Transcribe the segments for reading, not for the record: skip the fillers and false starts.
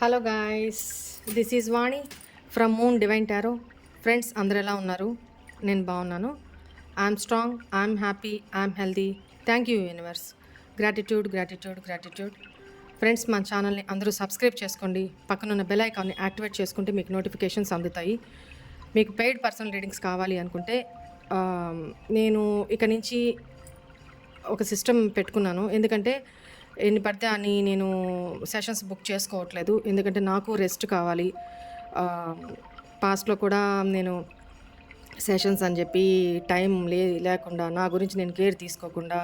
Hello guys, this is Vani from moon divine tarot. Friends అందరు ఎలా ఉన్నారు? నేను బాగున్నాను. I'm strong, I'm happy, I'm healthy. Thank you universe. Gratitude gratitude gratitude. Friends మన ఛానల్ని అందరూ సబ్స్క్రైబ్ చేసుకోండి. పక్కనున్న బెల్ ఐకాన్ని యాక్టివేట్ చేసుకుంటే మీకు నోటిఫికేషన్స్ అందుతాయి. మీకు పెయిడ్ పర్సనల్ రీడింగ్స్ కావాలి అనుకుంటే నేను ఇక నుంచి ఒక సిస్టమ్ పెట్టుకున్నాను. ఎందుకంటే ఎన్ని పడితే అని నేను సెషన్స్ బుక్ చేసుకోవట్లేదు. ఎందుకంటే నాకు రెస్ట్ కావాలి. పాస్ట్లో కూడా నేను సెషన్స్ అని చెప్పి టైం లేకుండా నా గురించి నేను కేర్ తీసుకోకుండా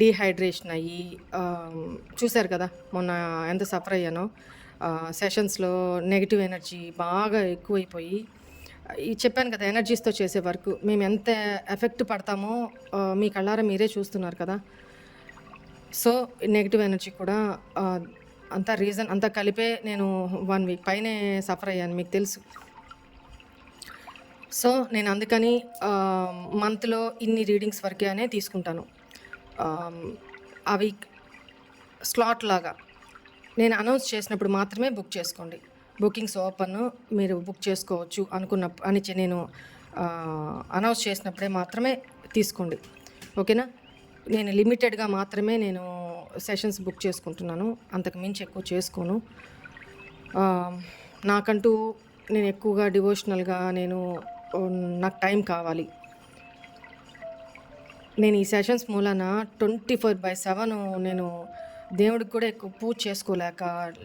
డీహైడ్రేషన్ అయ్యి చూశారు కదా మొన్న ఎంత సఫర్ అయ్యానో. సెషన్స్లో నెగిటివ్ ఎనర్జీ బాగా ఎక్కువైపోయి చెప్పాను కదా, ఎనర్జీస్తో చేసే వర్క్ మేము ఎంత ఎఫెక్ట్ పడతామో మీ కళ్ళారా మీరే చూస్తున్నారు కదా. సో నెగిటివ్ ఎనర్జీ కూడా అంతా రీజన్ అంతా కలిపే నేను 1 వీక్ పైనే సఫర్ అయ్యాను, మీకు తెలుసు. సో నేను అందుకని మంత్లో ఇన్ని రీడింగ్స్ వరకే అనే తీసుకుంటాను. అవి స్లాట్ లాగా నేను అనౌన్స్ చేసినప్పుడు మాత్రమే బుక్ చేసుకోండి. బుకింగ్స్ ఓపెన్, మీరు బుక్ చేసుకోవచ్చు అని నేను అనౌన్స్ చేసినప్పుడే మాత్రమే తీసుకోండి, ఓకేనా. నేను లిమిటెడ్గా మాత్రమే నేను సెషన్స్ బుక్ చేసుకుంటున్నాను, అంతకు మించి ఎక్కువ చేసుకోను. నాకంటూ నేను ఎక్కువగా డివోషనల్గా నాకు టైం కావాలి. నేను ఈ సెషన్స్ మూలాన 24/7 నేను దేవుడికి కూడా ఎక్కువ పూజ చేసుకోలేక,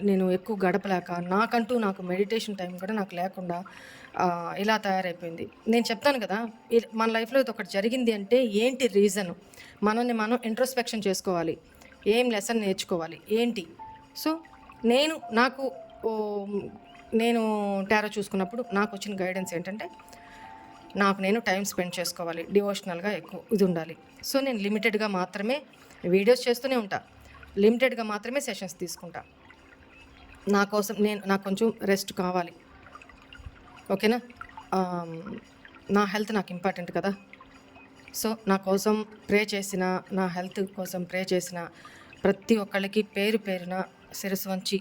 నేను ఎక్కువ గడపలేక, నాకు మెడిటేషన్ టైం కూడా నాకు లేకుండా ఇలా తయారైపోయింది. నేను చెప్తాను కదా, మన లైఫ్లో ఇది ఒకటి జరిగింది అంటే ఏంటి రీజను, మనల్ని మనం ఇంట్రోస్పెక్షన్ చేసుకోవాలి, ఏం లెసన్ నేర్చుకోవాలి ఏంటి. సో నేను టారో చూసుకున్నప్పుడు నాకు వచ్చిన గైడెన్స్ ఏంటంటే, నేను టైం స్పెండ్ చేసుకోవాలి, డివోషనల్గా ఎక్కువ ఇది ఉండాలి. సో నేను లిమిటెడ్గా మాత్రమే వీడియోస్ చేస్తూనే ఉంటా, లిమిటెడ్గా మాత్రమే సెషన్స్ తీసుకుంటా. నాకు కొంచెం రెస్ట్ కావాలి, ఓకేనా. నా హెల్త్ నాకు ఇంపార్టెంట్ కదా. సో నా కోసం ప్రే చేసిన, నా హెల్త్ కోసం ప్రే చేసిన ప్రతి ఒక్కళ్ళకి పేరు పేరున శిరస్సు వంచి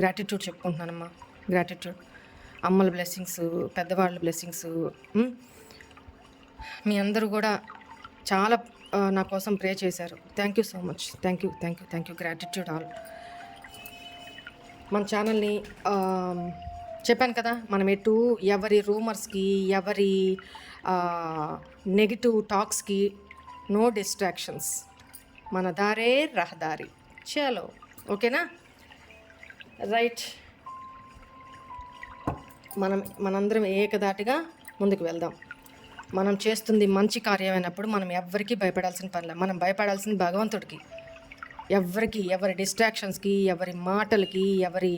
గ్రాటిట్యూడ్ చెప్పుకుంటున్నానమ్మా. గ్రాటిట్యూడ్. అమ్మల బ్లెస్సింగ్స్, పెద్దవాళ్ళ బ్లెస్సింగ్స్, మీ అందరూ కూడా చాలా నా కోసం ప్రే చేశారు. Thank you so much. Thank you. Gratitude all. మన ఛానల్ని చెప్పాను కదా, మనం ఎవరి రూమర్స్కి, ఎవరి నెగిటివ్ టాక్స్కి నో డిస్ట్రాక్షన్స్. మన దారే రహదారి. చలో, ఓకేనా. రైట్. మనందరం ఏకదాటిగా ముందుకు వెళ్దాం. మనం చేస్తుంది మంచి కార్యమైనప్పుడు మనం ఎవ్వరికీ భయపడాల్సిన పనిలే. మనం భయపడాల్సింది భగవంతుడికి. ఎవరి డిస్ట్రాక్షన్స్కి, ఎవరి మాటలకి, ఎవరి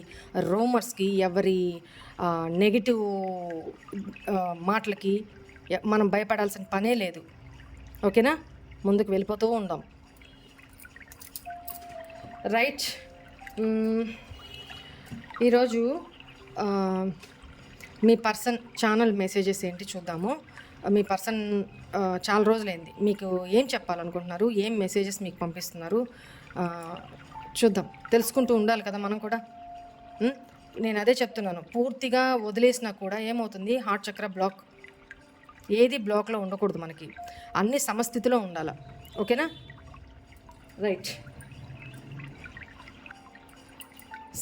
రూమర్స్కి, ఎవరి నెగిటివ్ మాటలకి మనం భయపడాల్సిన పనే లేదు, ఓకేనా. ముందుకు వెళ్ళిపోతూ ఉందాం. రైట్. ఈరోజు మీ పర్సన్ ఛానల్ మెసేజెస్ ఏంటి చూద్దాము. మీ పర్సన్ చాలా రోజులైంది, మీకు ఏం చెప్పాలనుకుంటున్నారు, ఏం మెసేజెస్ మీకు పంపిస్తున్నారు చూద్దాం. తెలుసుకుంటూ ఉండాలి కదా మనం కూడా. నేను అదే చెప్తున్నాను, పూర్తిగా వదిలేసినా కూడా ఏమవుతుంది, హార్ట్ చక్ర బ్లాక్. ఏది బ్లాక్లో ఉండకూడదు, మనకి అన్ని సమస్థితిలో ఉండాలి, ఓకేనా. రైట్.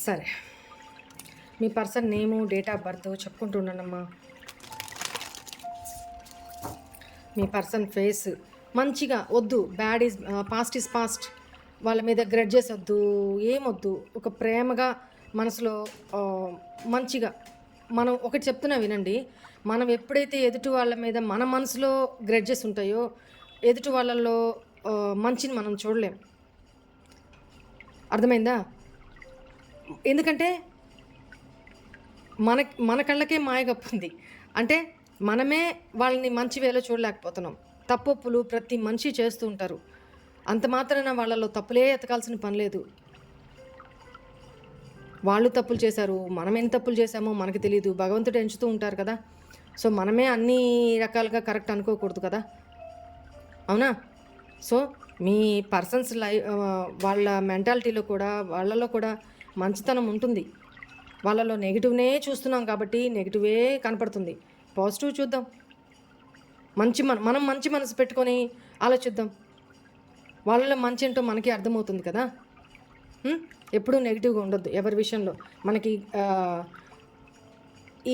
సరే, మీ person name, date of birth చెప్పుకుంటూ ఉన్నానమ్మా. మీ పర్సన్ ఫేస్ మంచిగా వద్దు, bad is past is past. వాళ్ళ మీద గ్రెడ్జెస్ వద్దు, ఏమొద్దు. ఒక ప్రేమగా మనసులో మంచిగా మనం ఒకటి చెప్తున్నా వినండి. మనం ఎప్పుడైతే ఎదుటి వాళ్ళ మీద మన మనసులో గ్రెడ్జెస్ ఉంటాయో, ఎదుటి వాళ్ళల్లో మంచిని మనం చూడలేం. అర్థమైందా? ఎందుకంటే మన కళ్ళకే మాయగప్పుంది. అంటే మనమే వాళ్ళని మంచి వేలో చూడలేకపోతున్నాం. తప్పులు ప్రతి మనిషి చేస్తూ ఉంటారు. అంత మాత్రాన వాళ్ళలో తప్పులే ఎతకాల్సిన పని లేదు. వాళ్ళు తప్పులు చేశారు, మనం ఎన్ని తప్పులు చేశామో మనకు తెలియదు. భగవంతుడు ఎంచుతూ ఉంటారు కదా. సో మనమే అన్ని రకాలుగా కరెక్ట్ అనుకోకూడదు కదా, అవునా. సో మీ పర్సన్స్ వాళ్ళ మెంటాలిటీలో కూడా వాళ్ళలో కూడా మంచితనం ఉంటుంది. వాళ్ళలో నెగిటివ్నే చూస్తున్నాం కాబట్టి నెగిటివే కనపడుతుంది. పాజిటివ్ చూద్దాం. మనం మంచి మనసు పెట్టుకొని ఆలోచిద్దాం. వాళ్ళలో మంచి ఏంటో మనకి అర్థమవుతుంది కదా. ఎప్పుడూ నెగిటివ్గా ఉండొద్దు ఎవరి విషయంలో. మనకి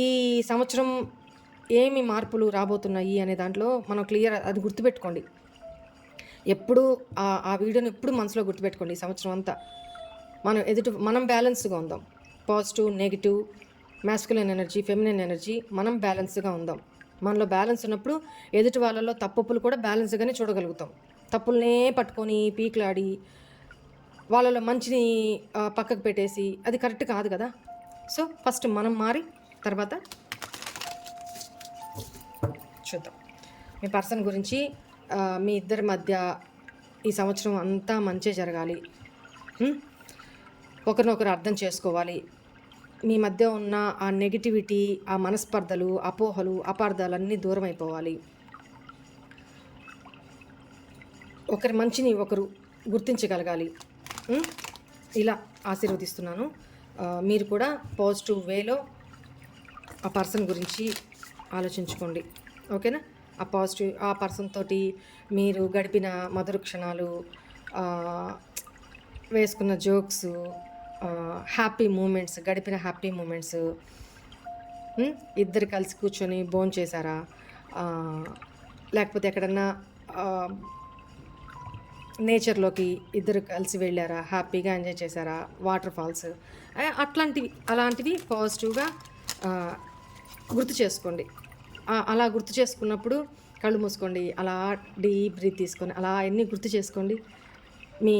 ఈ సంవత్సరం ఏమి మార్పులు రాబోతున్నాయి అనే దాంట్లో మనం క్లియర్ అది గుర్తుపెట్టుకోండి. ఎప్పుడు ఆ వీడియోని ఎప్పుడు మనసులో గుర్తుపెట్టుకోండి. ఈ సంవత్సరం అంతా మనం బ్యాలెన్స్గా ఉందాం. Positive, negative, masculine energy, feminine energy మనం బ్యాలెన్స్గా ఉందాం. మనలో బ్యాలెన్స్ ఉన్నప్పుడు ఎదుటి వాళ్ళలో తప్పులు కూడా బ్యాలెన్స్గానే చూడగలుగుతాం. తప్పులనే పట్టుకొని పీకులాడి వాళ్ళలో మంచిని పక్కకు పెట్టేసి అది కరెక్ట్ కాదు కదా. సో ఫస్ట్ మనం మారి తర్వాత చూద్దాం. మీ పర్సన్ గురించి మీ ఇద్దరి మధ్య ఈ సంవత్సరం అంతా మంచి జరగాలి. ఒకరినొకరు అర్థం చేసుకోవాలి. మీ మధ్య ఉన్న ఆ నెగిటివిటీ, ఆ మనస్పర్ధలు, అపోహలు, అపార్థాలన్నీ దూరం అయిపోవాలి. ఒకరి మంచిని ఒకరు గుర్తించగలగాలి. ఇలా ఆశీర్వదిస్తున్నాను. మీరు కూడా పాజిటివ్ వేలో ఆ పర్సన్ గురించి ఆలోచించుకోండి. ఓకేనా? ఆ పర్సన్ తోటి మీరు గడిపిన మధుర క్షణాలు, వేసుకున్న జోక్స్, హ్యాపీ మూమెంట్స్, గడిపిన హ్యాపీ మూమెంట్స్, ఇద్దరు కలిసి కూర్చొని భోంచేశారా, లేకపోతే ఎక్కడన్నా నేచర్లోకి ఇద్దరు కలిసి వెళ్ళారా, హ్యాపీగా ఎంజాయ్ చేశారా, వాటర్ ఫాల్స్, అలాంటివి పాజిటివ్గా గుర్తు చేసుకోండి. అలా గుర్తు చేసుకున్నప్పుడు కళ్ళు మూసుకోండి, అలా డీప్ బ్రీత్ తీసుకొని అలా అన్నీ గుర్తు చేసుకోండి. మీ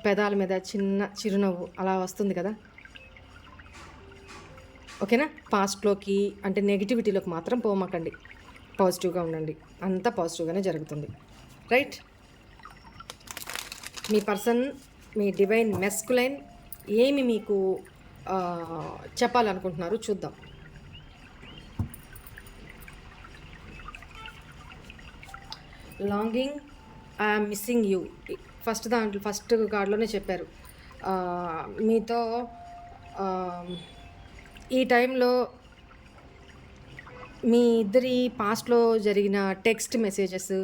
పెదాల మీద చిన్న చిరునవ్వు అలా వస్తుంది కదా. ఓకేనా? పాస్ట్లోకి అంటే నెగిటివిటీలోకి మాత్రం పోమాకండి. పాజిటివ్గా ఉండండి. అంతా పాజిటివ్గానే జరుగుతుంది. రైట్? మీ పర్సన్, మీ డివైన్ మెస్కులైన్ ఏమి మీకు చెప్పాలనుకుంటున్నారు చూద్దాం. Longing, I'm missing you. First కార్డులోనే చెప్పారు. మీతో ఈ టైంలో మీ ఇద్దరి పాస్ట్లో జరిగిన టెక్స్ట్ మెసేజెస్,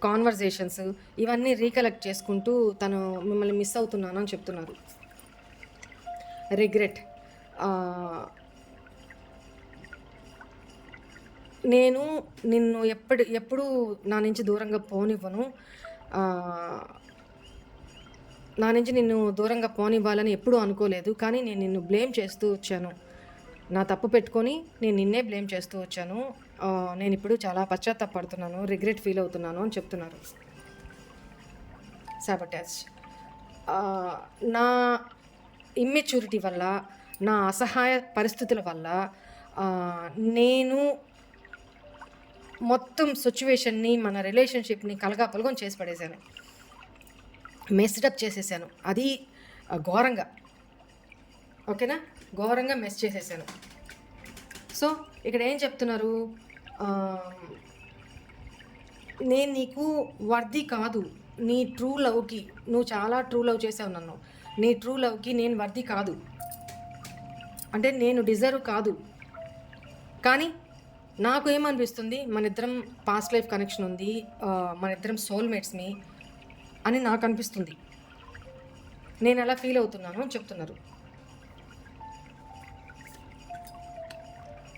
కాన్వర్జేషన్స్ ఇవన్నీ రీకలెక్ట్ చేసుకుంటూ తను మిమ్మల్ని మిస్ అవుతున్నాను అని చెప్తున్నారు. రిగ్రెట్. నేను నిన్ను ఎప్పుడు నా నుంచి దూరంగా పోనివ్వను, నా నుంచి నిన్ను దూరంగా పోనివ్వాలని ఎప్పుడూ అనుకోలేదు. కానీ నేను నిన్ను బ్లేమ్ చేస్తూ వచ్చాను. నా తప్పు పెట్టుకొని నేను నిన్నే బ్లేమ్ చేస్తూ వచ్చాను. నేను ఇప్పుడు చాలా పశ్చాత్తాపడుతున్నాను, రిగ్రెట్ ఫీల్ అవుతున్నాను అని చెప్తున్నారు. సాబటాజ్. నా ఇమ్మెచ్యూరిటీ వల్ల, నా అసహాయ పరిస్థితుల వల్ల నేను మొత్తం సిచ్యువేషన్ని, మన రిలేషన్షిప్ని కలగాపులగం చేసి పడేశాను, మెస్డప్ చేసేసాను. అది ఘోరంగా. ఓకేనా? ఘోరంగా మెస్ చేసేసాను. సో ఇక్కడ ఏం చెప్తున్నారు, నేను నీకు వర్ది కాదు. నీ ట్రూ లవ్కి, నువ్వు చాలా ట్రూ లవ్ చేసావు నన్ను, నీ ట్రూ లవ్కి నేను వర్ది కాదు, అంటే నేను డిజర్వ్ కాదు. కానీ నాకు ఏమనిపిస్తుంది, మన ఇద్దరం పాస్ట్ లైఫ్ కనెక్షన్ ఉంది, మన ఇద్దరం సోల్మేట్స్ని అని నాకు అనిపిస్తుంది. నేను ఎలా ఫీల్ అవుతున్నాను అని చెప్తున్నారు.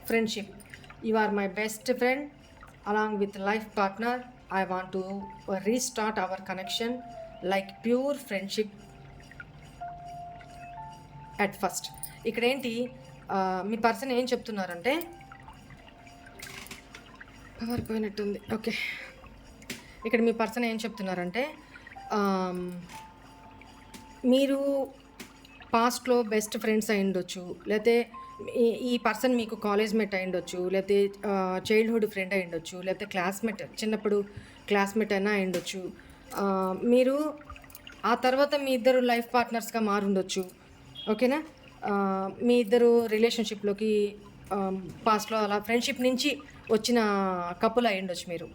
Friendship. You are my best friend along with life partner. I want to restart our connection like pure friendship at first. ఇక్కడ ఏంటి, మీ పర్సన్ ఏం చెప్తున్నారంటే, పవర్ పోయినట్టుంది. ఓకే, ఇక్కడ మీ పర్సన్ ఏం చెప్తున్నారంటే, మీరు పాస్ట్లో బెస్ట్ ఫ్రెండ్స్ అయి ఉండొచ్చు, లేకపోతే ఈ పర్సన్ మీకు కాలేజ్ మేట్ అయి ఉండొచ్చు, లేకపోతే చైల్డ్హుడ్ ఫ్రెండ్ అయి ఉండొచ్చు, లేకపోతే క్లాస్మేట్, చిన్నప్పుడు క్లాస్మేట్ అయినా అయి ఉండొచ్చు. మీరు ఆ తర్వాత మీ ఇద్దరు లైఫ్ పార్ట్నర్స్గా మారుండొచ్చు. ఓకేనా? మీ ఇద్దరు రిలేషన్షిప్లోకి పాస్ట్లో అలా ఫ్రెండ్షిప్ నుంచి వచ్చిన కపుల్ అయి ఉండొచ్చు మీరు.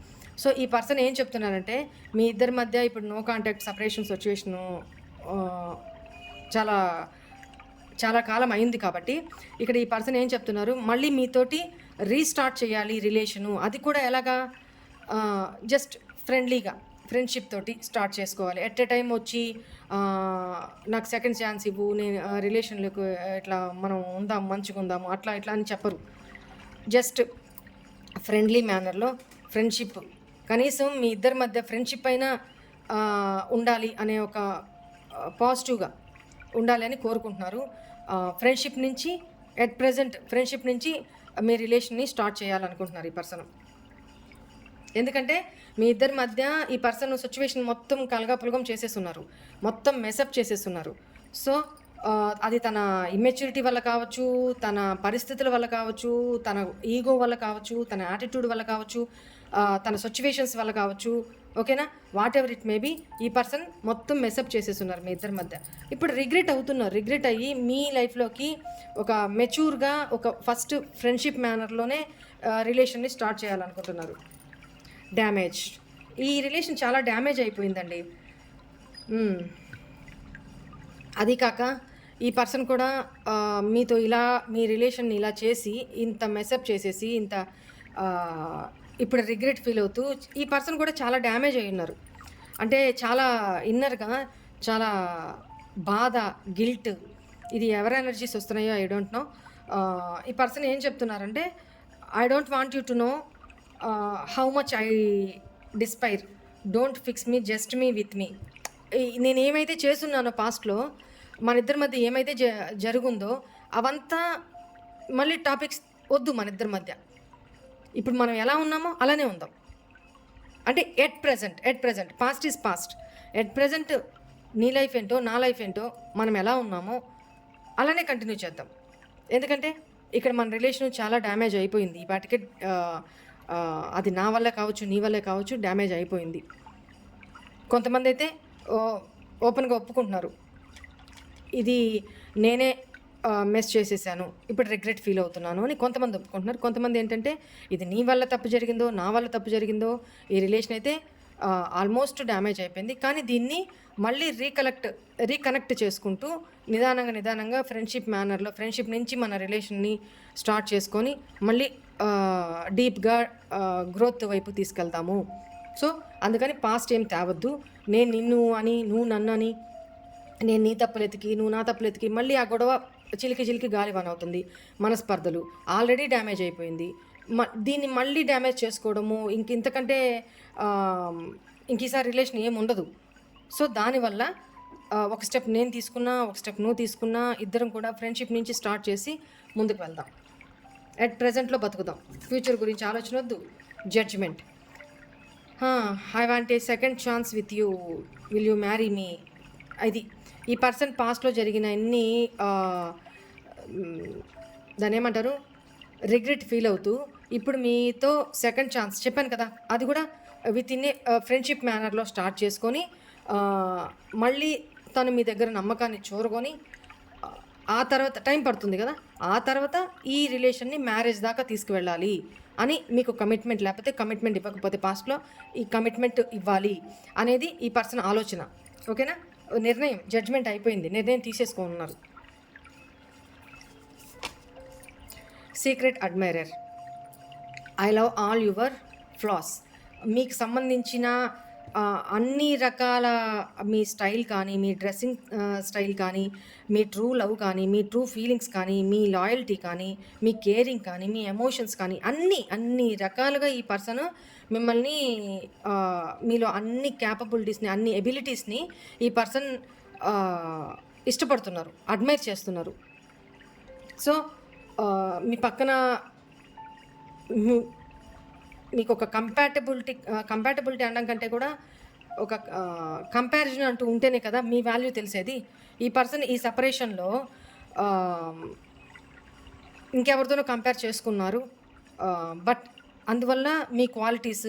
సో ఈ పర్సన్ ఏం చెప్తున్నారంటే మీ ఇద్దరి మధ్య ఇప్పుడు నో కాంటాక్ట్ సపరేషన్ సిచ్యువేషను చాలా చాలా కాలం అయింది కాబట్టి ఇక్కడ ఈ పర్సన్ ఏం చెప్తున్నారు, మళ్ళీ మీతోటి రీస్టార్ట్ చేయాలి రిలేషను. అది కూడా ఎలాగా, జస్ట్ ఫ్రెండ్లీగా ఫ్రెండ్షిప్ తోటి స్టార్ట్ చేసుకోవాలి. ఎట్ ఎ టైం వచ్చి నాకు సెకండ్ ఛాన్స్ ఇవ్వు, నేను రిలేషన్లోకి ఇట్లా మనం ఉందాం, మంచిగా ఉందాము, అట్లా ఇట్లా అని చెప్పరు. జస్ట్ ఫ్రెండ్లీ మేనర్లో ఫ్రెండ్షిప్, కనీసం మీ ఇద్దరి మధ్య ఫ్రెండ్షిప్ అయినా ఉండాలి అనే ఒక పాజిటివ్గా ఉండాలి అని కోరుకుంటున్నారు. ఫ్రెండ్షిప్ నుంచి ఎట్ ప్రజెంట్ ఫ్రెండ్షిప్ నుంచి మీ రిలేషన్ని స్టార్ట్ చేయాలనుకుంటున్నారు ఈ పర్సన్. ఎందుకంటే మీ ఇద్దరి మధ్య ఈ పర్సన్ సిచ్యువేషన్ మొత్తం కలగాపులగం చేసేస్తున్నారు, మొత్తం మెసప్ చేసేస్తున్నారు. సో అది తన ఇమ్మెచ్యూరిటీ వల్ల కావచ్చు, తన పరిస్థితుల వల్ల కావచ్చు, తన ఈగో వల్ల కావచ్చు, తన యాటిట్యూడ్ వల్ల కావచ్చు, తన సిచ్యువేషన్స్ వల్ల కావచ్చు, ఓకేనా, వాట్ ఎవర్ ఇట్ మేబీ, ఈ పర్సన్ మొత్తం మెసప్ చేసేస్తున్నారు మీ ఇద్దరి మధ్య. ఇప్పుడు రిగ్రెట్ అవుతున్నారు, రిగ్రెట్ అయ్యి మీ లైఫ్లోకి ఒక మెచ్యూర్గా ఒక ఫస్ట్ ఫ్రెండ్షిప్ మేనర్లోనే రిలేషన్ని స్టార్ట్ చేయాలనుకుంటున్నారు. డ్యామేజ్, ఈ రిలేషన్ చాలా డ్యామేజ్ అయిపోయిందండి. అది కాక ఈ పర్సన్ కూడా మీతో ఇలా మీ రిలేషన్ని ఇలా చేసి ఇంత మెసప్ చేసేసి ఇంత ఇప్పుడు రిగ్రెట్ ఫీల్ అవుతూ ఈ పర్సన్ కూడా చాలా డ్యామేజ్ అయి ఉన్నారు. అంటే చాలా ఇన్నర్గా చాలా బాధ, గిల్ట్, ఇది ఎవరి ఎనర్జీస్ వస్తున్నాయో ఐ డోంట్ నో. ఈ పర్సన్ ఏం చెప్తున్నారంటే, I don't want you to know how much I despair, don't fix me, just me with me. నేను ఏమైతే చేస్తున్నానో పాస్ట్లో మన ఇద్దరి మధ్య ఏమైతే జరుగుందో అవంతా మళ్ళీ టాపిక్స్ వద్దు మన ఇద్దరి మధ్య. ఇప్పుడు మనం ఎలా ఉన్నామో అలానే ఉందాం. అంటే at present past is past. At present నీ లైఫ్ ఏంటో నా లైఫ్ ఏంటో మనం ఎలా ఉన్నామో అలానే కంటిన్యూ చేద్దాం. ఎందుకంటే ఇక్కడ మన రిలేషన్ చాలా డ్యామేజ్ అయిపోయింది. ఈ పాటికే అది నా వల్ల కావచ్చు, నీ వల్లే కావచ్చు, డ్యామేజ్ అయిపోయింది. కొంతమంది అయితే ఓపెన్గా ఒప్పుకుంటున్నారు, ఇది నేనే మెస్ చేసేసాను, ఇప్పుడు రిగ్రెట్ ఫీల్ అవుతున్నాను అని కొంతమంది ఒప్పుకుంటున్నారు. కొంతమంది ఏంటంటే ఇది నీ వల్ల తప్పు జరిగిందో, నా వల్ల తప్పు జరిగిందో, ఈ రిలేషన్ అయితే ఆల్మోస్ట్ డ్యామేజ్ అయిపోయింది, కానీ దీన్ని మళ్ళీ రీకనెక్ట్ చేసుకుంటూ నిదానంగా ఫ్రెండ్షిప్ మేనర్లో ఫ్రెండ్షిప్ నుంచి మన రిలేషన్ని స్టార్ట్ చేసుకొని మళ్ళీ డీప్గా గ్రోత్ వైపు తీసుకెళ్తాము. సో అందుకని పాస్ట్ ఏం తేవద్దు, నేను నిన్ను అని, నువ్వు నన్ను అని, నేను నీ తప్పులెతికి నువ్వు నా తప్పులెతికి మళ్ళీ ఆ గొడవ చిలికి గాలివాన అవుతుంది. మనస్పర్ధలు ఆల్రెడీ డ్యామేజ్ అయిపోయింది, దీన్ని మళ్ళీ డ్యామేజ్ చేసుకోవడము ఇంతకంటే ఈసారి రిలేషన్ ఏమి ఉండదు. సో దానివల్ల ఒక స్టెప్ నేను తీసుకున్నా, ఒక స్టెప్ నువ్వు తీసుకున్నా, ఇద్దరం కూడా ఫ్రెండ్షిప్ నుంచి స్టార్ట్ చేసి ముందుకు వెళ్దాం. అట్ ప్రజెంట్లో బతుకుదాం, ఫ్యూచర్ గురించి ఆలోచన వద్దు. Judgement, I want a second chance with you, will you marry me. అది ఈ పర్సన్ పాస్ట్లో జరిగిన అన్ని దాన్ని ఏమంటారు, రిగ్రెట్ ఫీల్ అవుతూ ఇప్పుడు మీతో సెకండ్ ఛాన్స్ చెప్పాను కదా, అది కూడా విత్ ఇన్ ఏ ఫ్రెండ్షిప్ మేనర్లో స్టార్ట్ చేసుకొని మళ్ళీ తను మీ దగ్గర నమ్మకాన్ని చూరుకొని ఆ తర్వాత టైం పడుతుంది కదా, ఆ తర్వాత ఈ రిలేషన్ని మ్యారేజ్ దాకా తీసుకువెళ్ళాలి అని మీకు కమిట్మెంట్, లేకపోతే కమిట్మెంట్ ఇవ్వకపోతే పాస్ట్లో ఈ కమిట్మెంట్ ఇవ్వాలి అనేది ఈ పర్సన్ ఆలోచన. ఓకేనా, నిర్ణయం, జడ్జ్మెంట్ అయిపోయింది, నిర్ణయం తీసేసుకున్నారు. Secret admirer, I love all your floss. మీకు సంబంధించిన అన్ని రకాల మీ స్టైల్ కానీ, మీ డ్రెస్సింగ్ స్టైల్ కానీ, మీ ట్రూ లవ్ కానీ, మీ ట్రూ ఫీలింగ్స్ కానీ, మీ లాయల్టీ కానీ, మీ కేరింగ్ కానీ, మీ ఎమోషన్స్ కానీ అన్ని రకాలుగా ఈ పర్సన్ మిమ్మల్ని మీలో అన్ని క్యాపబిలిటీస్ని, అన్ని ఎబిలిటీస్ని ఈ పర్సన్ ఇష్టపడుతున్నారు, అడ్మైర్ చేస్తున్నారు. సో మీ పక్కన మీకు ఒక కంపాటబిలిటీ అనడం కంటే కూడా ఒక కంపారిజన్ అంటూ ఉంటేనే కదా మీ వాల్యూ తెలిసేది. ఈ పర్సన్ ఈ సపరేషన్లో ఇంకెవరితోనో కంపేర్ చేసుకున్నారు, బట్ అందువల్ల మీ క్వాలిటీస్,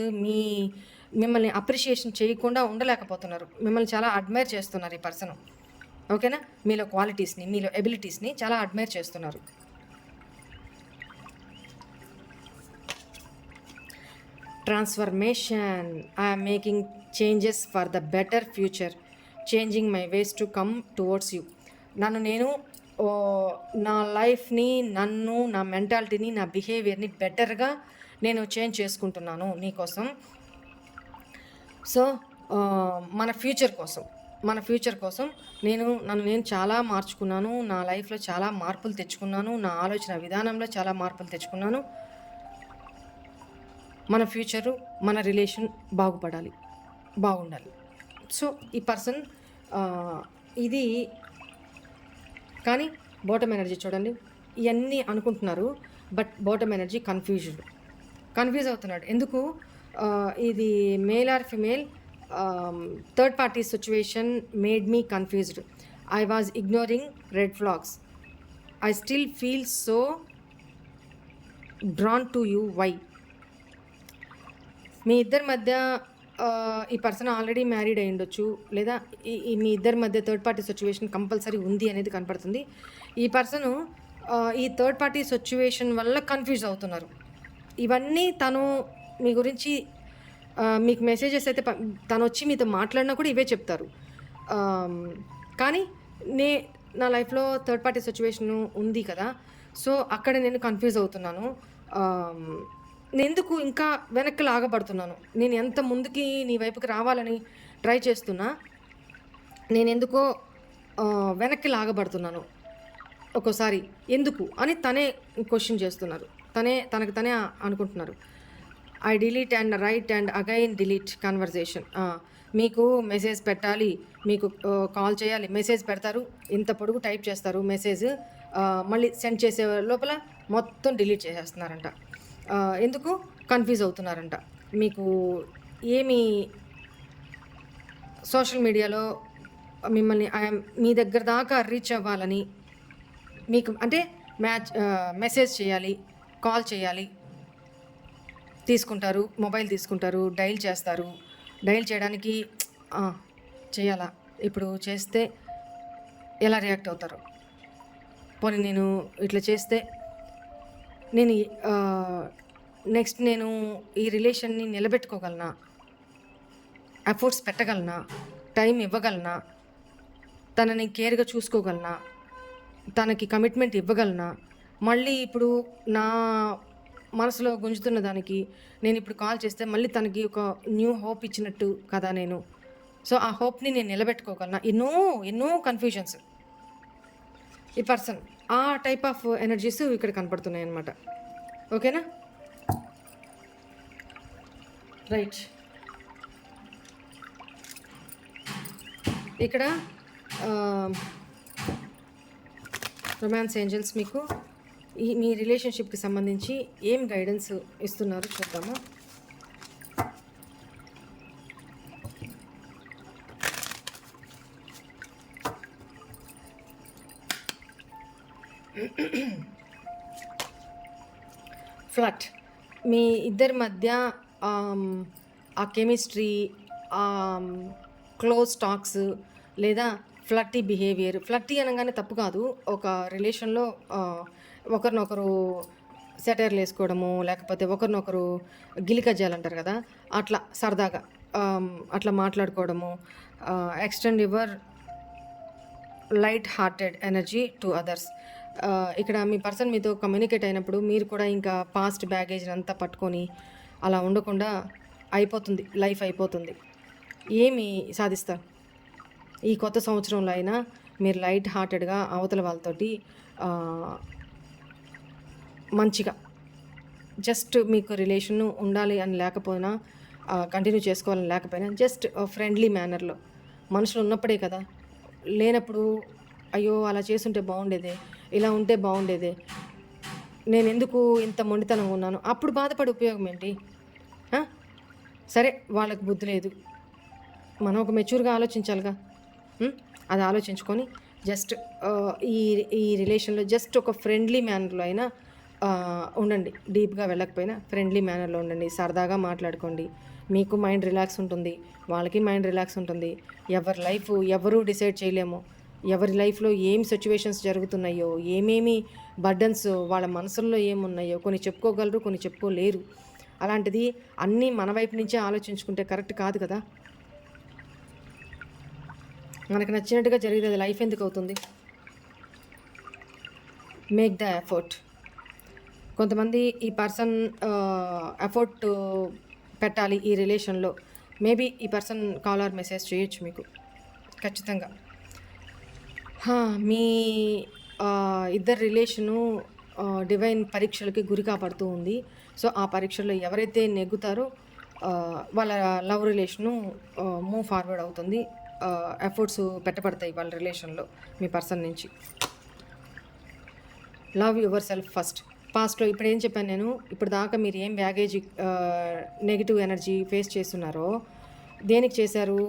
మిమ్మల్ని అప్రిషియేషన్ చేయకుండా ఉండలేకపోతున్నారు. మిమ్మల్ని చాలా అడ్మైర్ చేస్తున్నారు ఈ పర్సన్. ఓకేనా, మీలో క్వాలిటీస్ని, మీలో ఎబిలిటీస్ని చాలా అడ్మైర్ చేస్తున్నారు. Transformation. I'm making changes for the better future, changing my ways to come towards you. నన్ను నేను నా లైఫ్ని, నన్ను, నా మెంటాలిటీని, నా బిహేవియర్ని బెటర్గా నేను చేంజ్ చేసుకుంటున్నాను నీకోసం. సో మన ఫ్యూచర్ కోసం నన్ను నేను చాలా మార్చుకున్నాను. నా లైఫ్లో చాలా మార్పులు తెచ్చుకున్నాను. నా ఆలోచన విధానంలో చాలా మార్పులు తెచ్చుకున్నాను. మన ఫ్యూచరు, మన రిలేషన్ బాగుండాలి. సో ఈ పర్సన్ ఇది కానీ బాటమ్ ఎనర్జీ చూడండి, ఇవన్నీ అనుకుంటున్నారు, బట్ బాటమ్ ఎనర్జీ కన్ఫ్యూజ్ అవుతున్నాడు. ఎందుకు? ఇది male or female, third party situation made me confused. I was ignoring red flags. I still feel so drawn to you. Why? మీ ఇద్దరి మధ్య ఈ పర్సన్ ఆల్రెడీ మ్యారీడ్ అయి ఉండొచ్చు, లేదా మీ ఇద్దరి మధ్య థర్డ్ పార్టీ సిచ్యువేషన్ కంపల్సరీ ఉంది అనేది కనపడుతుంది. ఈ పర్సను ఈ థర్డ్ పార్టీ సిచ్యువేషన్ వల్ల కన్ఫ్యూజ్ అవుతున్నారు. ఇవన్నీ తను మీ గురించి మీకు మెసేజెస్ అయితే తను వచ్చి మీతో మాట్లాడినా కూడా ఇవే చెప్తారు. కానీ నా లైఫ్లో థర్డ్ పార్టీ సిచ్యువేషన్ ఉంది కదా, సో అక్కడ నేను కన్ఫ్యూజ్ అవుతున్నాను. ఎందుకు ఇంకా వెనక్కి లాగబడుతున్నాను? నేను ఎంత ముందుకి నీ వైపుకి రావాలని ట్రై చేస్తున్నా, నేను ఎందుకో వెనక్కి లాగబడుతున్నాను ఒక్కోసారి. ఎందుకు అని తనే క్వశ్చన్ చేస్తున్నారు. తనకు తనే అనుకుంటున్నారు. I delete and right and again delete conversation. మీకు మెసేజ్ పెట్టాలి, మీకు కాల్ చేయాలి, మెసేజ్ పెడతారు, ఇంత పొడుగు టైప్ చేస్తారు మెసేజ్, మళ్ళీ సెండ్ చేసే లోపల మొత్తం డిలీట్ చేసేస్తున్నారంట. ఎందుకు? కన్ఫ్యూజ్ అవుతున్నారంట. మీకు ఏమి సోషల్ మీడియాలో మిమ్మల్ని మీ దగ్గర దాకా రీచ్ అవ్వాలని, మీకు అంటే మెసేజ్ చేయాలి, కాల్ చేయాలి, మొబైల్ తీసుకుంటారు, డైల్ చేస్తారు. డైల్ చేయడానికి చేయాలా, ఇప్పుడు చేస్తే ఎలా రియాక్ట్ అవుతారు, పోనీ నేను ఇట్లా చేస్తే నేను నెక్స్ట్ నేను ఈ రిలేషన్ని నిలబెట్టుకోగలనా, ఎఫర్ట్స్ పెట్టగలనా, టైం ఇవ్వగలనా, తనని కేర్గా చూసుకోగలనా, తనకి కమిట్మెంట్ ఇవ్వగలనా, మళ్ళీ ఇప్పుడు నా మనసులో గుంజుతున్న దానికి నేను ఇప్పుడు కాల్ చేస్తే మళ్ళీ తనకి ఒక న్యూ హోప్ ఇచ్చినట్టు కదా నేను. సో ఆ హోప్ని నేను నిలబెట్టుకోగలనా, ఎన్నో కన్ఫ్యూజన్స్. ఈ పర్సన్ ఆ టైప్ ఆఫ్ ఎనర్జీస్ ఇక్కడ కనపడుతున్నాయి అన్నమాట. ఓకేనా? రైట్. ఇక్కడ రొమాన్స్ ఏంజల్స్ మీకు మీ రిలేషన్షిప్కి సంబంధించి ఏం గైడెన్స్ ఇస్తున్నారు చూద్దాము. ఫ్లట్. మీ ఇద్దరి మధ్య ఆ కెమిస్ట్రీ, క్లోజ్ టాక్స్ లేదా ఫ్లట్టీ బిహేవియర్. ఫ్లట్టీ అనగానే తప్పు కాదు. ఒక రిలేషన్లో ఒకరినొకరు సెటైర్లు వేసుకోవడము, లేకపోతే ఒకరినొకరు గిలికజ్జాలు అంటారు కదా, అట్లా సరదాగా అట్లా మాట్లాడుకోవడము. Extend your light hearted energy to others. ఇక్కడ మీ పర్సన్ మీతో కమ్యూనికేట్ అయినప్పుడు మీరు కూడా ఇంకా పాస్ట్ బ్యాగేజ్ అంతా పట్టుకొని అలా ఉండకుండా లైఫ్ అయిపోతుంది. ఏమి సాధిస్తారు ఈ కొత్త సంవత్సరంలో అయినా? మీరు లైట్ హార్టెడ్గా అవతల వాళ్ళతోటి మంచిగా జస్ట్ మీకు రిలేషన్ ఉండాలి అని లేకపోయినా, కంటిన్యూ చేసుకోవాలని లేకపోయినా, జస్ట్ ఫ్రెండ్లీ మేనర్లో. మనుషులు ఉన్నప్పుడే కదా, లేనప్పుడు అయ్యో అలా చేసుంటే బాగుండేదే, ఇలా ఉంటే బాగుండేదే, నేను ఎందుకు ఇంత మొండితనంగా ఉన్నాను, అప్పుడు బాధపడే ఉపయోగం ఏంటి? సరే వాళ్ళకి బుద్ధి లేదు, మనం ఒక మెచ్యూర్గా ఆలోచించాలిగా. అది ఆలోచించుకొని జస్ట్ ఈ రిలేషన్లో జస్ట్ ఒక ఫ్రెండ్లీ మేనర్లో అయినా ఉండండి. డీప్గా వెళ్ళకపోయినా ఫ్రెండ్లీ మేనర్లో ఉండండి. సరదాగా మాట్లాడుకోండి. మీకు మైండ్ రిలాక్స్ ఉంటుంది, వాళ్ళకి మైండ్ రిలాక్స్ ఉంటుంది. ఎవరి లైఫ్ ఎవరూ డిసైడ్ చేయలేము. ఎవరి లైఫ్లో ఏం సిచ్యువేషన్స్ జరుగుతున్నాయో, ఏమేమి బర్డన్స్ వాళ్ళ మనసుల్లో ఏమున్నాయో కొన్ని చెప్పుకోగలరు, కొన్ని చెప్పుకోలేరు. అలాంటిది అన్నీ మన వైపు నుంచే ఆలోచించుకుంటే కరెక్ట్ కాదు కదా. మనకు నచ్చినట్టుగా జరిగితే అది లైఫ్ ఎందుకు అవుతుంది? Make the effort. కొంతమంది ఈ పర్సన్ ఎఫర్ట్ పెట్టాలి ఈ రిలేషన్లో. మేబీ ఈ పర్సన్ కాల్ ఆర్ మెసేజ్ చేయొచ్చు మీకు ఖచ్చితంగా. మీ ఇద్దరు రిలేషను డివైన్ పరీక్షలకి గురి కాపాడుతూ ఉంది. సో ఆ పరీక్షల్లో ఎవరైతే నెగ్గుతారో వాళ్ళ లవ్ రిలేషను మూవ్ ఫార్వర్డ్ అవుతుంది. ఎఫర్ట్స్ పెట్టబడతాయి వాళ్ళ రిలేషన్లో మీ పర్సన్ నుంచి. Love your self first. పాస్ట్లో ఇప్పుడు ఏం చెప్పాను నేను, ఇప్పుడు దాకా మీరు ఏం బ్యాగేజ్ నెగిటివ్ ఎనర్జీ ఫేస్ చేస్తున్నారో దేనికి చేశారు?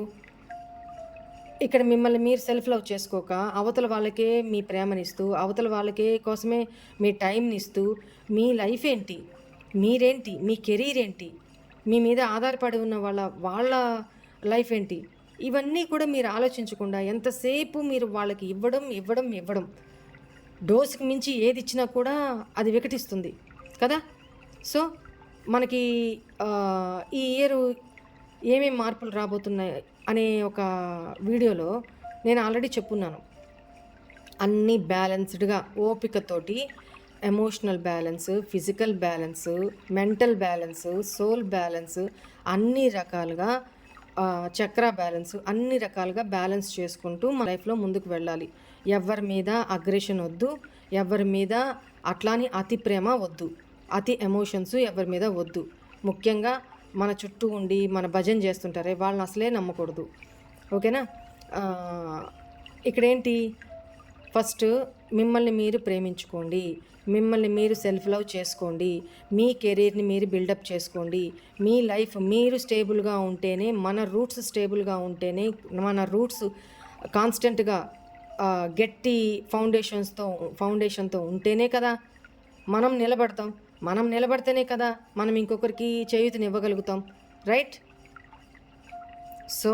ఇక్కడ మిమ్మల్ని మీరు సెల్ఫ్ లవ్ చేసుకోక అవతల వాళ్ళకే మీ ప్రేమనిస్తూ, అవతల వాళ్ళకే కోసమే మీ టైంని ఇస్తూ, మీ లైఫ్ ఏంటి, మీరేంటి, మీ కెరీర్ ఏంటి, మీ మీద ఆధారపడి ఉన్న వాళ్ళ లైఫ్ ఏంటి, ఇవన్నీ కూడా మీరు ఆలోచించకుండా ఎంతసేపు మీరు వాళ్ళకి ఇవ్వడం డోసుకి మించి ఏది ఇచ్చినా కూడా అది వికటిస్తుంది కదా. సో మనకి ఈ ఇయర్ ఏమేమి మార్పులు రాబోతున్నాయి అనే ఒక వీడియోలో నేను ఆల్రెడీ చెప్పున్నాను. అన్నీ బ్యాలెన్స్డ్గా ఓపికతోటి emotional balance, physical balance, mental balance, soul balance, అన్ని రకాలుగా చక్ర బ్యాలెన్స్, అన్ని రకాలుగా బ్యాలెన్స్ చేసుకుంటూ మన లైఫ్లో ముందుకు వెళ్ళాలి. ఎవరి మీద అగ్రెషన్ వద్దు, ఎవరి మీద అట్లాని అతి ప్రేమ వద్దు, అతి ఎమోషన్స్ ఎవరి మీద వద్దు. ముఖ్యంగా మన చుట్టూ ఉండి మన భజన చేస్తుంటారే వాళ్ళని అసలే నమ్మకూడదు. ఓకేనా. ఇక్కడేంటి, ఫస్ట్ మిమ్మల్ని మీరు ప్రేమించుకోండి, మిమ్మల్ని మీరు సెల్ఫ్ లవ్ చేసుకోండి, మీ కెరీర్ని మీరు బిల్డప్ చేసుకోండి. మీ లైఫ్ మీరు స్టేబుల్గా ఉంటేనే, మన రూట్స్ స్టేబుల్గా ఉంటేనే, మన రూట్స్ కాన్స్టెంట్గా గట్టి ఫౌండేషన్తో ఉంటేనే కదా మనం నిలబడతాం. మనం నిలబడితేనే కదా మనం ఇంకొకరికి చేయూతనివ్వగలుగుతాం. రైట్. సో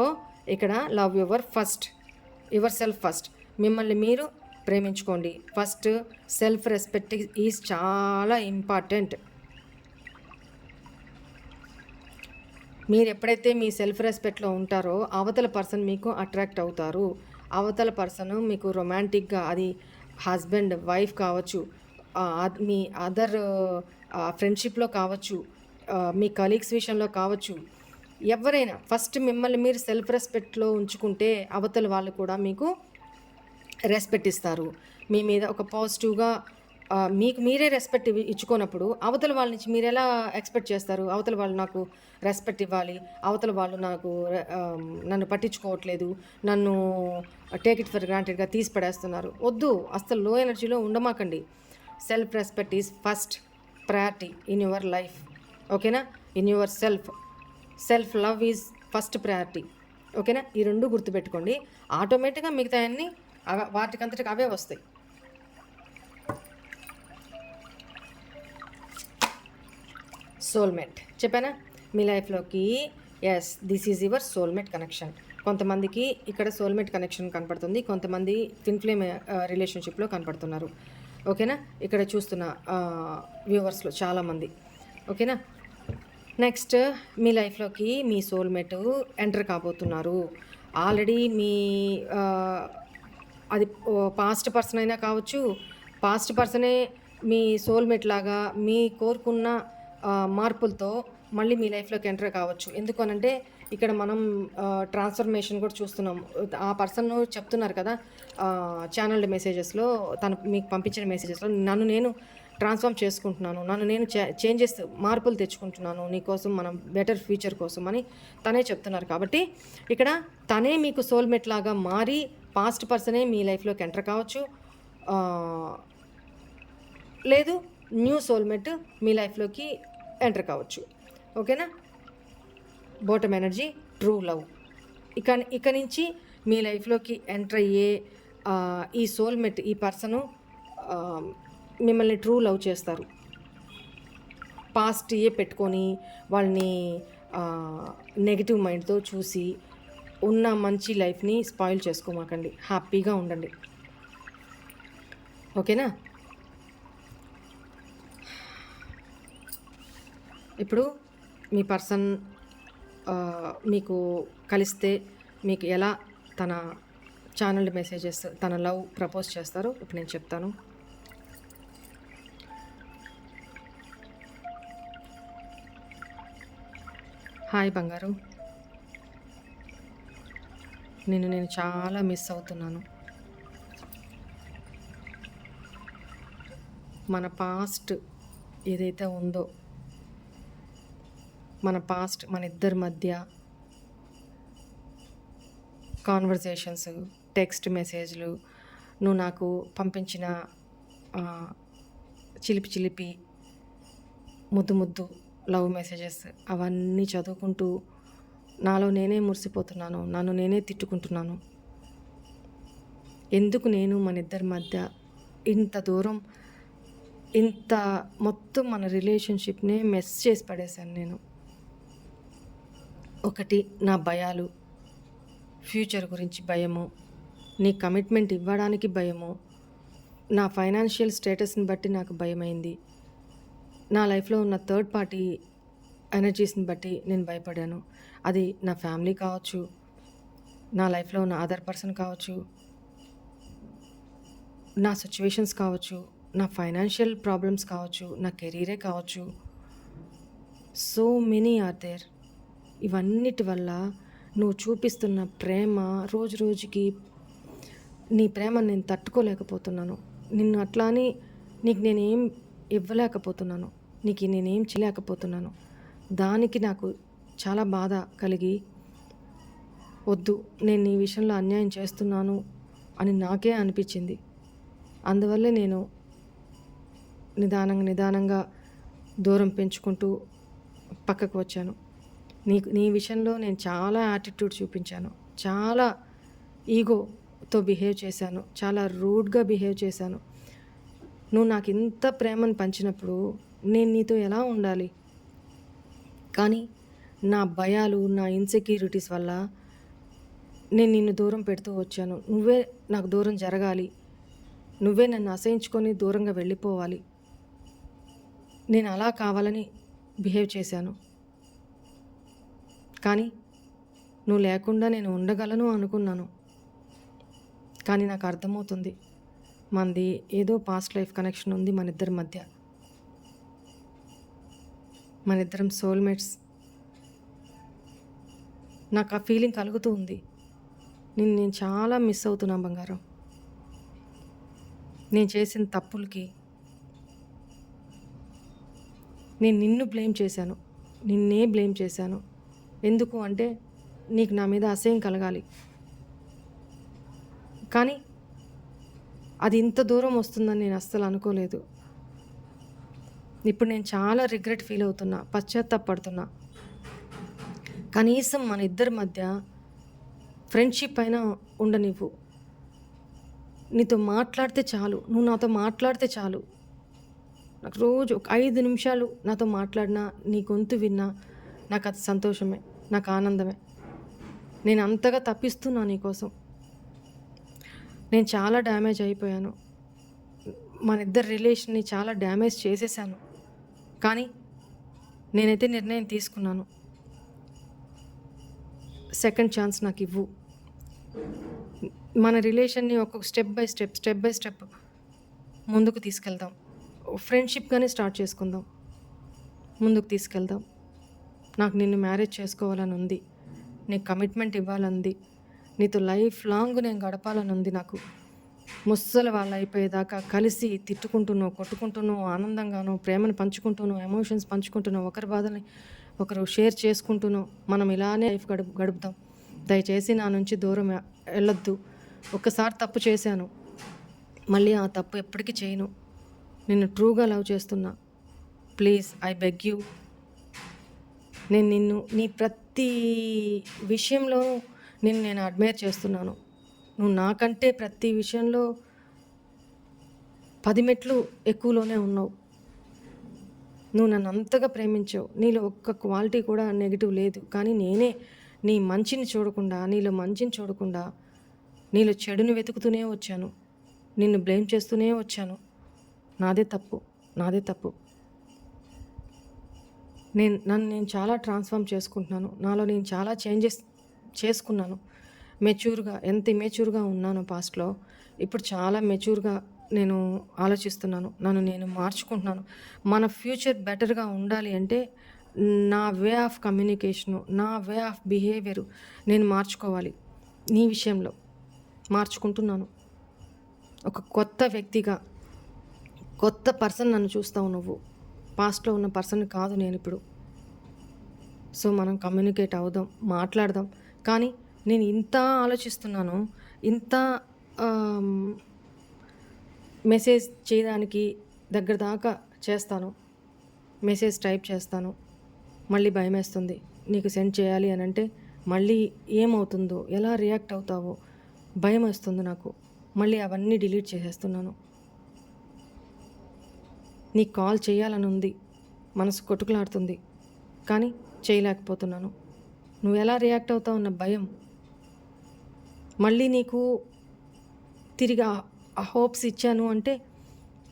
ఇక్కడ లవ్ యువర్ సెల్ఫ్ ఫస్ట్. మిమ్మల్ని మీరు ప్రేమించుకోండి. ఫస్ట్ సెల్ఫ్ రెస్పెక్ట్ ఈజ్ చాలా ఇంపార్టెంట్. మీరు ఎప్పుడైతే మీ సెల్ఫ్ రెస్పెక్ట్లో ఉంటారో అవతల పర్సన్ మీకు అట్రాక్ట్ అవుతారు. అవతల పర్సన్ మీకు రొమాంటిక్గా, అది హస్బెండ్ వైఫ్ కావచ్చు, మీ అదర్ ఫ్రెండ్షిప్లో కావచ్చు, మీ కలీగ్స్ విషయంలో కావచ్చు, ఎవరైనా ఫస్ట్ మిమ్మల్ని మీరు సెల్ఫ్ రెస్పెక్ట్లో ఉంచుకుంటే అవతల వాళ్ళు కూడా మీకు రెస్పెక్ట్ ఇస్తారు. మీ మీద ఒక పాజిటివ్గా మీకు మీరే రెస్పెక్ట్ ఇచ్చుకోనప్పుడు అవతల వాళ్ళ నుంచి మీరు ఎలా ఎక్స్పెక్ట్ చేస్తారు? అవతల వాళ్ళు నాకు రెస్పెక్ట్ ఇవ్వాలి, అవతల వాళ్ళు నన్ను పట్టించుకోవట్లేదు, నన్ను టేక్ ఇట్ ఫర్ గ్రాంటెడ్గా తీసి పడేస్తున్నారు. వద్దు, అసలు లో ఎనర్జీలో ఉండమాకండి. Self respect is first priority in your life. ఓకేనా. In your self love is first priority. ఓకేనా. ఈ రెండు గుర్తుపెట్టుకోండి. ఆటోమేటిక్గా మిగతా అన్నీ వాటికంతటికి అవే వస్తాయి. సోల్మేట్ చెప్పానా మీ లైఫ్లోకి. Yes, this is your soulmate connection. కొంతమందికి ఇక్కడ సోల్మేట్ కనెక్షన్ కనపడుతుంది, కొంతమంది ట్విన్ ఫ్లేమ్ రిలేషన్షిప్లో కనపడుతున్నారు. ఓకేనా. ఇక్కడ చూస్తున్న వ్యూవర్స్లో చాలామంది. ఓకేనా. నెక్స్ట్ మీ లైఫ్లోకి మీ సోల్మేట్ ఎంటర్ కాబోతున్నారు. ఆల్రెడీ మీ అది పాస్ట్ పర్సన్ అయినా కావచ్చు, పాస్ట్ పర్సనే మీ సోల్మేట్ లాగా మీ కోరుకున్న మార్పులతో మళ్ళీ మీ లైఫ్లోకి ఎంటర్ కావచ్చు. ఎందుకు అనంటే ఇక్కడ మనం ట్రాన్స్ఫర్మేషన్ కూడా చూస్తున్నాం. ఆ పర్సన్ చెప్తున్నారు కదా ఛానల్ మెసేజెస్లో, తను మీకు పంపించిన మెసేజెస్లో, నన్ను నేను ట్రాన్స్ఫార్మ్ చేసుకుంటున్నాను, నన్ను నేను చేంజెస్ మార్పులు తెచ్చుకుంటున్నాను నీకోసం, మనం బెటర్ ఫ్యూచర్ కోసం అని తనే చెప్తున్నారు. కాబట్టి ఇక్కడ తనే మీకు సోల్మేట్ లాగా మారి పాస్ట్ పర్సనే మీ లైఫ్లోకి ఎంటర్ కావచ్చు, లేదు న్యూ సోల్మేట్ మీ లైఫ్లోకి ఎంటర్ కావచ్చు. ఓకేనా. Bottom energy true love. ఇక నుంచి మీ లైఫ్లోకి ఎంటర్ అయ్యే ఈ సోల్మేట్, ఈ పర్సను మిమ్మల్ని ట్రూ లవ్ చేస్తారు. పాస్ట్ పెట్టుకొని వాళ్ళని నెగిటివ్ మైండ్తో చూసి ఉన్న మంచి లైఫ్ని స్పాయిల్ చేసుకోమాకండి. హ్యాపీగా ఉండండి. ఓకేనా. ఇప్పుడు మీ పర్సన్ మీకు కలిస్తే మీకు ఎలా తన ఛానల్ మెసేజెస్, తన లవ్ ప్రపోజ్ చేస్తారో ఇప్పుడు నేను చెప్తాను. హాయ్ బంగారు, నేను చాలా మిస్ అవుతున్నాను. మన పాస్ట్ ఏదైతే ఉందో, మన ఇద్దరి మధ్య కాన్వర్జేషన్స్, టెక్స్ట్ మెసేజ్లు, నువ్వు నాకు పంపించిన చిలిపి చిలిపి ముద్దు ముద్దు లవ్ మెసేజెస్ అవన్నీ చదువుకుంటూ నాలో నేనే మురిసిపోతున్నాను, నన్ను నేనే తిట్టుకుంటున్నాను. ఎందుకు నేను మన ఇద్దరి మధ్య ఇంత దూరం, ఇంత మొత్తం మన రిలేషన్షిప్నే మెస్ చేసి పడేశాను నేను. ఒకటి, నా భయాలు, ఫ్యూచర్ గురించి భయము, నీ కమిట్మెంట్ ఇవ్వడానికి భయము, నా ఫైనాన్షియల్ స్టేటస్ని బట్టి నాకు భయమైంది, నా లైఫ్లో ఉన్న థర్డ్ పార్టీ ఎనర్జీస్ని బట్టి నేను భయపడాను. అది నా ఫ్యామిలీ కావచ్చు, నా లైఫ్లో ఉన్న అదర్ పర్సన్ కావచ్చు, నా సిచ్యువేషన్స్ కావచ్చు, నా ఫైనాన్షియల్ ప్రాబ్లమ్స్ కావచ్చు, నా కెరీరే కావచ్చు. So many are there. ఇవన్నిటి వల్ల నువ్వు చూపిస్తున్న ప్రేమ రోజు రోజుకి, నీ ప్రేమను నేను తట్టుకోలేకపోతున్నాను. నిన్ను అట్లా అని నీకు నేనేం ఇవ్వలేకపోతున్నాను, నీకు నేనేం చేయలేకపోతున్నాను. దానికి నాకు చాలా బాధ కలిగి, వద్దు, నేను నీ విషయంలో అన్యాయం చేస్తున్నాను అని నాకే అనిపించింది. అందువల్లే నేను నిదానంగా దూరం పెంచుకుంటూ పక్కకు వచ్చాను. నీ విషయంలో నేను చాలా యాటిట్యూడ్ చూపించాను, చాలా ఈగోతో బిహేవ్ చేశాను, చాలా రూడ్గా బిహేవ్ చేశాను. నువ్వు నాకు ఇంత ప్రేమను పంచినప్పుడు నేను నీతో ఎలా ఉండాలి? కానీ నా భయాలు, నా ఇన్సెక్యూరిటీస్ వల్ల నేను నిన్ను దూరం పెడుతూ వచ్చాను. నువ్వే నాకు దూరం జరగాలి, నువ్వే నన్ను అసహించుకొని దూరంగా వెళ్ళిపోవాలి. నేను అలా కావాలని బిహేవ్ చేశాను. కానీ నువ్వు లేకుండా నేను ఉండగలను అనుకున్నాను. కానీ నాకు అర్థమవుతుంది, మనది ఏదో పాస్ట్ లైఫ్ కనెక్షన్ ఉంది మన ఇద్దరి మధ్య. మన ఇద్దరం సోల్మేట్స్. నాకు ఆ ఫీలింగ్ కలుగుతూ ఉంది. నేను చాలా మిస్ అవుతున్నా బంగారం. నేను చేసిన తప్పులకి నేను నిన్ను బ్లేమ్ చేశాను, నిన్నే బ్లేమ్ చేశాను. ఎందుకు అంటే నీకు నా మీద అసహ్యం కలగాలి. కానీ అది ఇంత దూరం వస్తుందని నేను అస్సలు అనుకోలేదు. ఇప్పుడు నేను చాలా రిగ్రెట్ ఫీల్ అవుతున్నా, పశ్చాత్తాపడుతున్నా. కనీసం మన ఇద్దరి మధ్య ఫ్రెండ్షిప్ అయినా ఉండనివ్వు. నీతో మాట్లాడితే చాలు, నువ్వు నాతో మాట్లాడితే చాలు. నాకు రోజు ఒక 5 నిమిషాలు నాతో మాట్లాడినా, నీ గొంతు విన్నా నాకు అది సంతోషమే, నాకు ఆనందమే. నేను అంతగా తప్పిస్తున్నా నీకోసం. నేను చాలా డ్యామేజ్ అయిపోయాను, మన ఇద్దరి రిలేషన్ని చాలా డ్యామేజ్ చేసేసాను. కానీ నేనైతే నిర్ణయం తీసుకున్నాను, సెకండ్ ఛాన్స్ నాకు ఇవ్వు. మన రిలేషన్ని ఒక్కొక్క స్టెప్ బై స్టెప్ ముందుకు తీసుకెళ్దాం. ఫ్రెండ్షిప్గానే స్టార్ట్ చేసుకుందాం, ముందుకు తీసుకెళ్దాం. నాకు నిన్ను మ్యారేజ్ చేసుకోవాలని ఉంది, నీకు కమిట్మెంట్ ఇవ్వాలని, నీతో లైఫ్ లాంగ్ నేను గడపాలని ఉంది. నాకు ముస్సలు వాళ్ళు అయిపోయేదాకా కలిసి తిట్టుకుంటున్నావు, కొట్టుకుంటున్నావు, ఆనందంగాను ప్రేమను పంచుకుంటున్నావు, ఎమోషన్స్ పంచుకుంటున్నావు, ఒకరి బాధని ఒకరు షేర్ చేసుకుంటున్నావు. మనం ఇలానే లైఫ్ గడుపుదాం. దయచేసి నా నుంచి దూరం వెళ్ళొద్దు. ఒక్కసారి తప్పు చేశాను, మళ్ళీ ఆ తప్పు ఎప్పటికీ చేయను. నిన్ను ట్రూగా లవ్ చేస్తున్నా. Please, I beg you. నేను నిన్ను నీ ప్రతి విషయంలో నేను అడ్మైర్ చేస్తున్నాను. నువ్వు నాకంటే ప్రతి విషయంలో 10 మెట్లు ఎక్కువలోనే ఉన్నావు. నువ్వు నన్ను అంతగా ప్రేమించావు. నీలో ఒక్క క్వాలిటీ కూడా నెగిటివ్ లేదు. కానీ నేనే నీ మంచిని చూడకుండా, నీలో మంచిని చూడకుండా నీలో చెడుని వెతుకుతూనే వచ్చాను, నిన్ను బ్లేమ్ చేస్తూనే వచ్చాను. నాదే తప్పు. నన్ను చాలా ట్రాన్స్ఫార్మ్ చేసుకుంటున్నాను. నాలో నేను చాలా చేంజెస్ చేసుకున్నాను. మెచ్యూర్‌గా ఎంత ఇమ్మెచ్యూర్‌గా ఉన్నానో పాస్ట్‌లో, ఇప్పుడు చాలా మెచ్యూర్‌గా నేను ఆలోచిస్తున్నాను. నన్ను నేను మార్చుకుంటున్నాను. మన ఫ్యూచర్ బెటర్‌గా ఉండాలి అంటే నా వే ఆఫ్ కమ్యూనికేషను, నా వే ఆఫ్ బిహేవియరు నేను మార్చుకోవాలి. నీ విషయంలో మార్చుకుంటున్నాను. ఒక కొత్త వ్యక్తిగా, కొత్త పర్సన్ నన్ను చూస్తావు నువ్వు. పాస్ట్‌లో ఉన్న పర్సన్ కాదు నేనిప్పుడు. సో, మనం కమ్యూనికేట్ అవుదాం, మాట్లాడదాం. కానీ నేను ఇంత ఆలోచిస్తున్నాను. ఇంత ఆహ్, మెసేజ్ చేయడానికి దగ్గర దాకా చేస్తాను. మెసేజ్ టైప్ చేస్తాను. మళ్ళీ భయమేస్తుంది. నీకు సెండ్ చేయాలి అనంటే మళ్ళీ ఏమవుతుందో, ఎలా రియాక్ట్ అవుతావో భయమేస్తుంది నాకు. మళ్ళీ అవన్నీ డిలీట్ చేసేస్తున్నాను. నీకు కాల్ చేయాలని ఉంది. మనసు కొట్టుకులాడుతుంది. కానీ చేయలేకపోతున్నాను. నువ్వు ఎలా రియాక్ట్ అవుతావు అన్న భయం. మళ్ళీ నీకు తిరిగి ఆ హోప్స్ ఇచ్చాను అంటే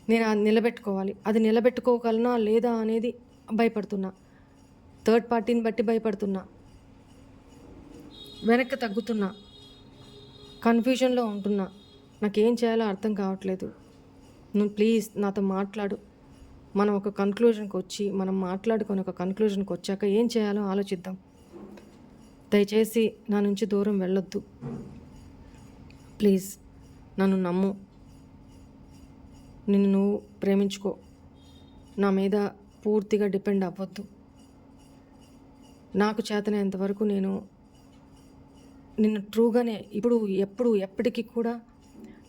నేను అది నిలబెట్టుకోవాలి. అది నిలబెట్టుకోగలనా లేదా అనేది భయపడుతున్నా. థర్డ్ పార్టీని బట్టి భయపడుతున్నా. వెనక్కి తగ్గుతున్నా. కన్ఫ్యూజన్‌లో ఉంటున్నా. నాకేం చేయాలో అర్థం కావట్లేదు. నువ్వు ప్లీజ్ నాతో మాట్లాడు. మనం ఒక కన్క్లూజన్‌కి వచ్చి, మనం మాట్లాడుకొని ఒక కన్క్లూజన్‌కి వచ్చాక ఏం చేయాలో ఆలోచిద్దాం. దయచేసి నా నుంచి దూరం వెళ్ళొద్దు. ప్లీజ్ నన్ను నమ్ము. నిన్ను నువ్వు ప్రేమించుకో. నా మీద పూర్తిగా డిపెండ్ అవ్వద్దు. నాకు చేతనైనంత వరకు నేను నిన్ను ట్రూగానే ఇప్పుడు ఎప్పుడు ఎప్పటికీ కూడా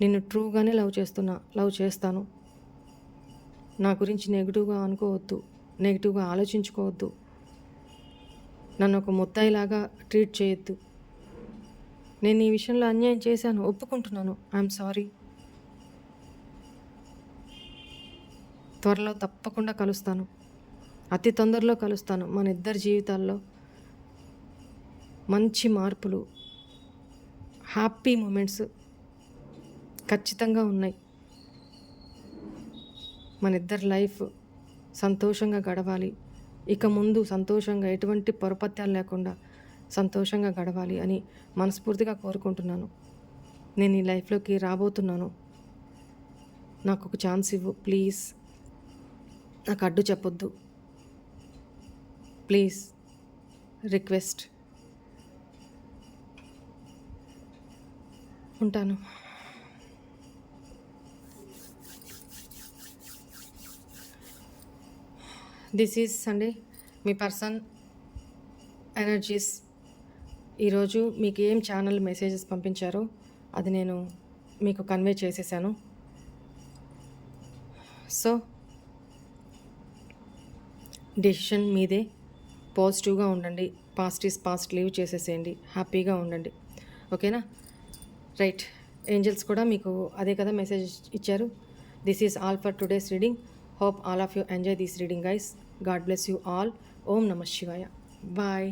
నిన్ను ట్రూగానే లవ్ చేస్తాను. నా గురించి నెగిటివ్గా అనుకోవద్దు, నెగిటివ్గా ఆలోచించుకోవద్దు. నన్ను ఒక ముద్దాయిలాగా ట్రీట్ చేయొద్దు. నేను ఈ విషయంలో అన్యాయం చేశాను, ఒప్పుకుంటున్నాను. I'm sorry. త్వరలో తప్పకుండా కలుస్తాను. అతి తొందరలో కలుస్తాను. మన ఇద్దరి జీవితాల్లో మంచి మార్పులు, హ్యాపీ మూమెంట్స్ ఖచ్చితంగా ఉన్నాయి. మన ఇద్దరి లైఫ్ సంతోషంగా గడవాలి. ఇక ముందు సంతోషంగా, ఎటువంటి పొరపత్యాలు లేకుండా సంతోషంగా గడవాలి అని మనస్ఫూర్తిగా కోరుకుంటున్నాను. నేను ఈ లైఫ్లోకి రాబోతున్నాను. నాకు ఒక ఛాన్స్ ఇవ్వు ప్లీజ్. నాకు అడ్డు చెప్పొద్దు ప్లీజ్. రిక్వెస్ట్. ఉంటాను. This is Sunday me person energies. ఈరోజు మీకు ఏం ఛానల్ మెసేజెస్ పంపించారో అది నేను మీకు కన్వే చేసేసాను. సో డెసిషన్ మీదే. పాజిటివ్గా ఉండండి. పాస్ట్ ఈజ్ పాస్ట్ లీవ్ చేసేసేయండి. హ్యాపీగా ఉండండి. ఓకేనా? రైట్. ఏంజల్స్ కూడా మీకు అదే కదా మెసేజ్ ఇచ్చారు. This is all for today's reading. Hope all of you enjoy this reading, guys. God bless you all. Om Namah Shivaya. Bye.